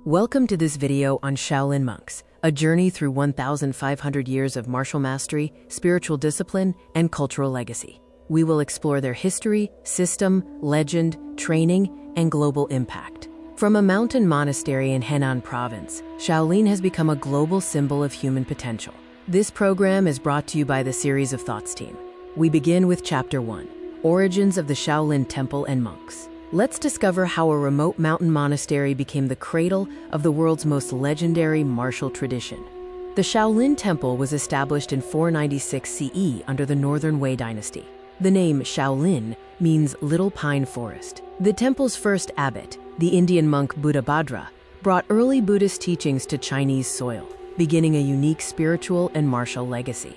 Welcome to this video on Shaolin Monks, a journey through 1,500 years of martial mastery, spiritual discipline, and cultural legacy. We will explore their history, system, legend, training, and global impact. From a mountain monastery in Henan province, Shaolin has become a global symbol of human potential. This program is brought to you by the Series of Thoughts team. We begin with Chapter 1, Origins of the Shaolin Temple and Monks. Let's discover how a remote mountain monastery became the cradle of the world's most legendary martial tradition. The Shaolin Temple was established in 496 CE under the Northern Wei dynasty. The name Shaolin means Little Pine Forest. The temple's first abbot, the Indian monk Bodhidharma, brought early Buddhist teachings to Chinese soil, beginning a unique spiritual and martial legacy.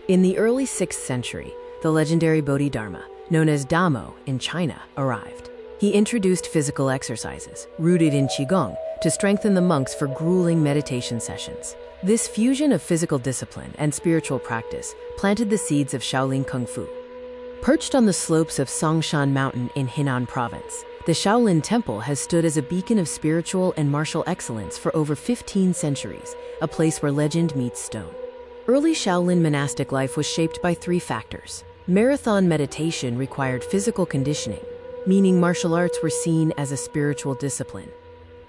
In the early 6th century, the legendary Bodhidharma, known as Damo in China, arrived. He introduced physical exercises, rooted in Qigong, to strengthen the monks for grueling meditation sessions. This fusion of physical discipline and spiritual practice planted the seeds of Shaolin Kung Fu. Perched on the slopes of Songshan Mountain in Henan province, the Shaolin Temple has stood as a beacon of spiritual and martial excellence for over 15 centuries, a place where legend meets stone. Early Shaolin monastic life was shaped by three factors. Marathon meditation required physical conditioning, meaning martial arts were seen as a spiritual discipline.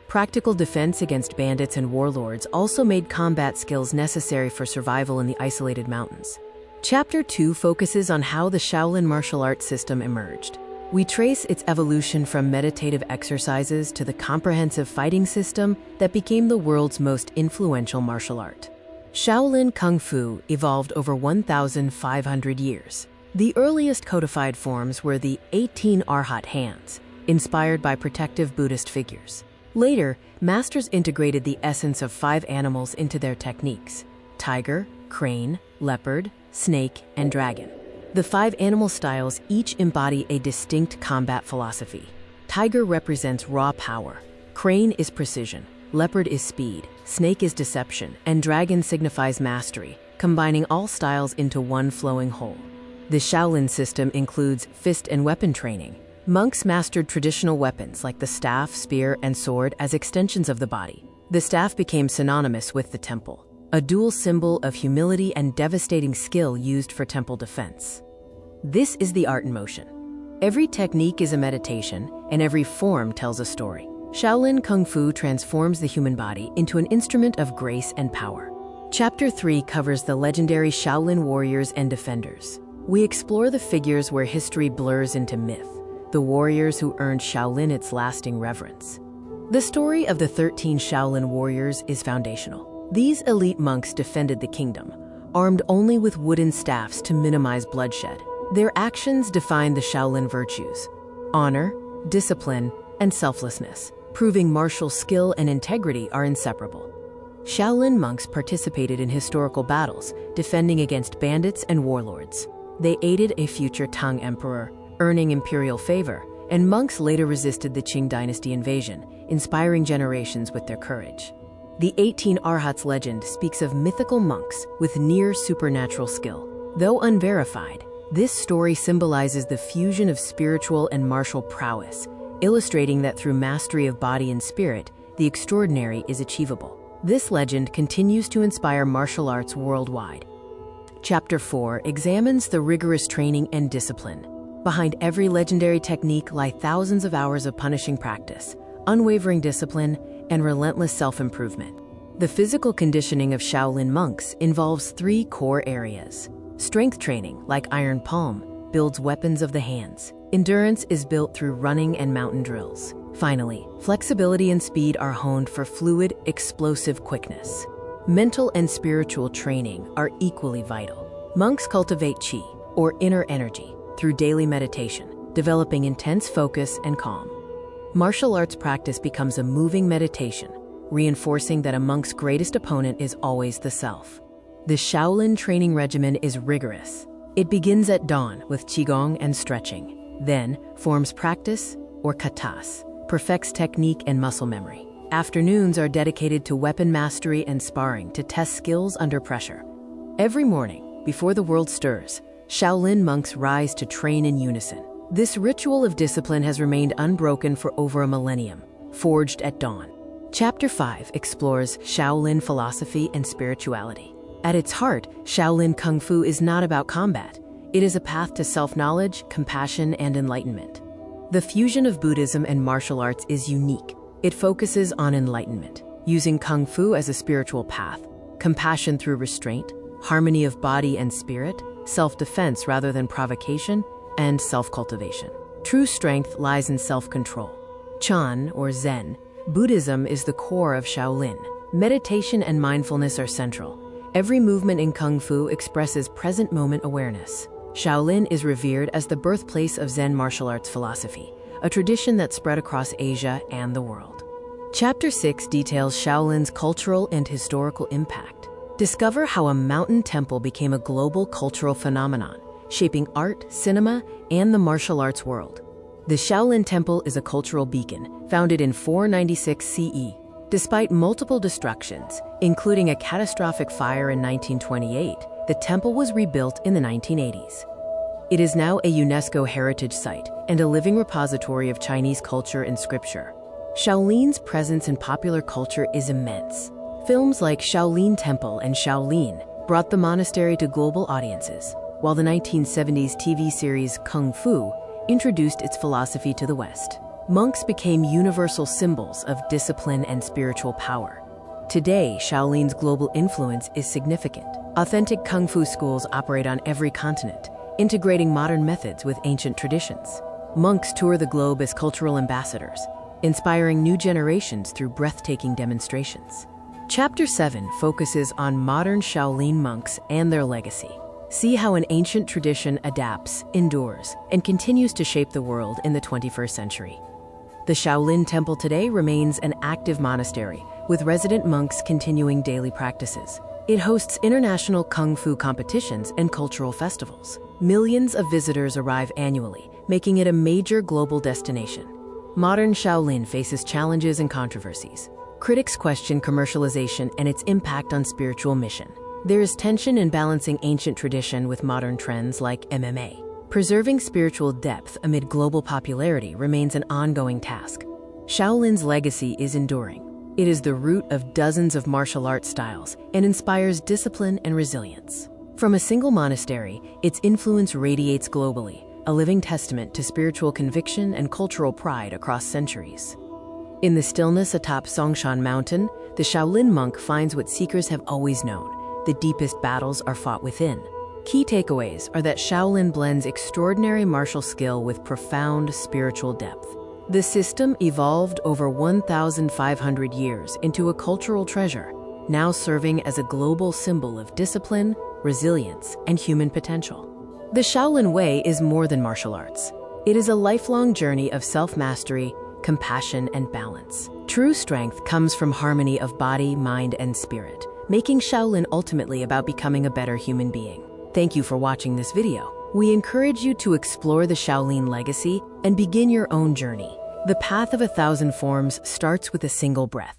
Practical defense against bandits and warlords also made combat skills necessary for survival in the isolated mountains. Chapter 2 focuses on how the Shaolin martial arts system emerged. We trace its evolution from meditative exercises to the comprehensive fighting system that became the world's most influential martial art. Shaolin Kung Fu evolved over 1,500 years. The earliest codified forms were the 18 Arhat hands, inspired by protective Buddhist figures. Later, masters integrated the essence of 5 animals into their techniques: tiger, crane, leopard, snake, and dragon. The 5 animal styles each embody a distinct combat philosophy. Tiger represents raw power, crane is precision, leopard is speed, snake is deception, and dragon signifies mastery, combining all styles into one flowing whole. The Shaolin system includes fist and weapon training. Monks mastered traditional weapons like the staff, spear, and sword as extensions of the body. The staff became synonymous with the temple, a dual symbol of humility and devastating skill used for temple defense. This is the art in motion. Every technique is a meditation, and every form tells a story. Shaolin Kung Fu transforms the human body into an instrument of grace and power. Chapter 3 covers the legendary Shaolin warriors and defenders. We explore the figures where history blurs into myth, the warriors who earned Shaolin its lasting reverence. The story of the 13 Shaolin warriors is foundational. These elite monks defended the kingdom, armed only with wooden staffs to minimize bloodshed. Their actions defined the Shaolin virtues: honor, discipline, and selflessness, proving martial skill and integrity are inseparable. Shaolin monks participated in historical battles, defending against bandits and warlords. They aided a future Tang emperor, earning imperial favor, and monks later resisted the Qing dynasty invasion, inspiring generations with their courage. The 18 Arhats legend speaks of mythical monks with near supernatural skill. Though unverified, this story symbolizes the fusion of spiritual and martial prowess, illustrating that through mastery of body and spirit, the extraordinary is achievable. This legend continues to inspire martial arts worldwide. Chapter 4 examines the rigorous training and discipline. Behind every legendary technique lie thousands of hours of punishing practice, unwavering discipline, and relentless self-improvement. The physical conditioning of Shaolin monks involves 3 core areas. Strength training, like iron palm, builds weapons of the hands. Endurance is built through running and mountain drills. Finally, flexibility and speed are honed for fluid, explosive quickness. Mental and spiritual training are equally vital. Monks cultivate qi, or inner energy, through daily meditation, developing intense focus and calm. Martial arts practice becomes a moving meditation, reinforcing that a monk's greatest opponent is always the self. The Shaolin training regimen is rigorous. It begins at dawn with qigong and stretching, then forms practice, or katas, perfects technique and muscle memory. Afternoons are dedicated to weapon mastery and sparring to test skills under pressure. Every morning, before the world stirs, Shaolin monks rise to train in unison. This ritual of discipline has remained unbroken for over a millennium, forged at dawn. Chapter 5 explores Shaolin philosophy and spirituality. At its heart, Shaolin Kung Fu is not about combat. It is a path to self-knowledge, compassion, and enlightenment. The fusion of Buddhism and martial arts is unique. It focuses on enlightenment, using Kung Fu as a spiritual path, compassion through restraint, harmony of body and spirit, self-defense rather than provocation, and self-cultivation. True strength lies in self-control. Chan, or Zen, Buddhism is the core of Shaolin. Meditation and mindfulness are central. Every movement in Kung Fu expresses present moment awareness. Shaolin is revered as the birthplace of Zen martial arts philosophy, a tradition that spread across Asia and the world. Chapter 6 details Shaolin's cultural and historical impact. Discover how a mountain temple became a global cultural phenomenon, shaping art, cinema, and the martial arts world. The Shaolin Temple is a cultural beacon, founded in 496 CE. Despite multiple destructions, including a catastrophic fire in 1928, the temple was rebuilt in the 1980s. It is now a UNESCO heritage site and a living repository of Chinese culture and scripture. Shaolin's presence in popular culture is immense. Films like Shaolin Temple and Shaolin brought the monastery to global audiences, while the 1970s TV series Kung Fu introduced its philosophy to the West. Monks became universal symbols of discipline and spiritual power. Today, Shaolin's global influence is significant. Authentic Kung Fu schools operate on every continent, integrating modern methods with ancient traditions. Monks tour the globe as cultural ambassadors, inspiring new generations through breathtaking demonstrations. Chapter 7 focuses on modern Shaolin monks and their legacy. See how an ancient tradition adapts, endures, and continues to shape the world in the 21st century. The Shaolin Temple today remains an active monastery, with resident monks continuing daily practices. It hosts international Kung Fu competitions and cultural festivals. Millions of visitors arrive annually, making it a major global destination. Modern Shaolin faces challenges and controversies. Critics question commercialization and its impact on spiritual mission. There is tension in balancing ancient tradition with modern trends like MMA. Preserving spiritual depth amid global popularity remains an ongoing task. Shaolin's legacy is enduring. It is the root of dozens of martial arts styles and inspires discipline and resilience. From a single monastery, its influence radiates globally, a living testament to spiritual conviction and cultural pride across centuries. In the stillness atop Songshan Mountain, the Shaolin monk finds what seekers have always known: the deepest battles are fought within. Key takeaways are that Shaolin blends extraordinary martial skill with profound spiritual depth. The system evolved over 1,500 years into a cultural treasure, now serving as a global symbol of discipline, resilience, and human potential. The Shaolin Way is more than martial arts. It is a lifelong journey of self-mastery, compassion, and balance. True strength comes from harmony of body, mind, and spirit, making Shaolin ultimately about becoming a better human being. Thank you for watching this video. We encourage you to explore the Shaolin legacy and begin your own journey. The path of 1,000 forms starts with a single breath.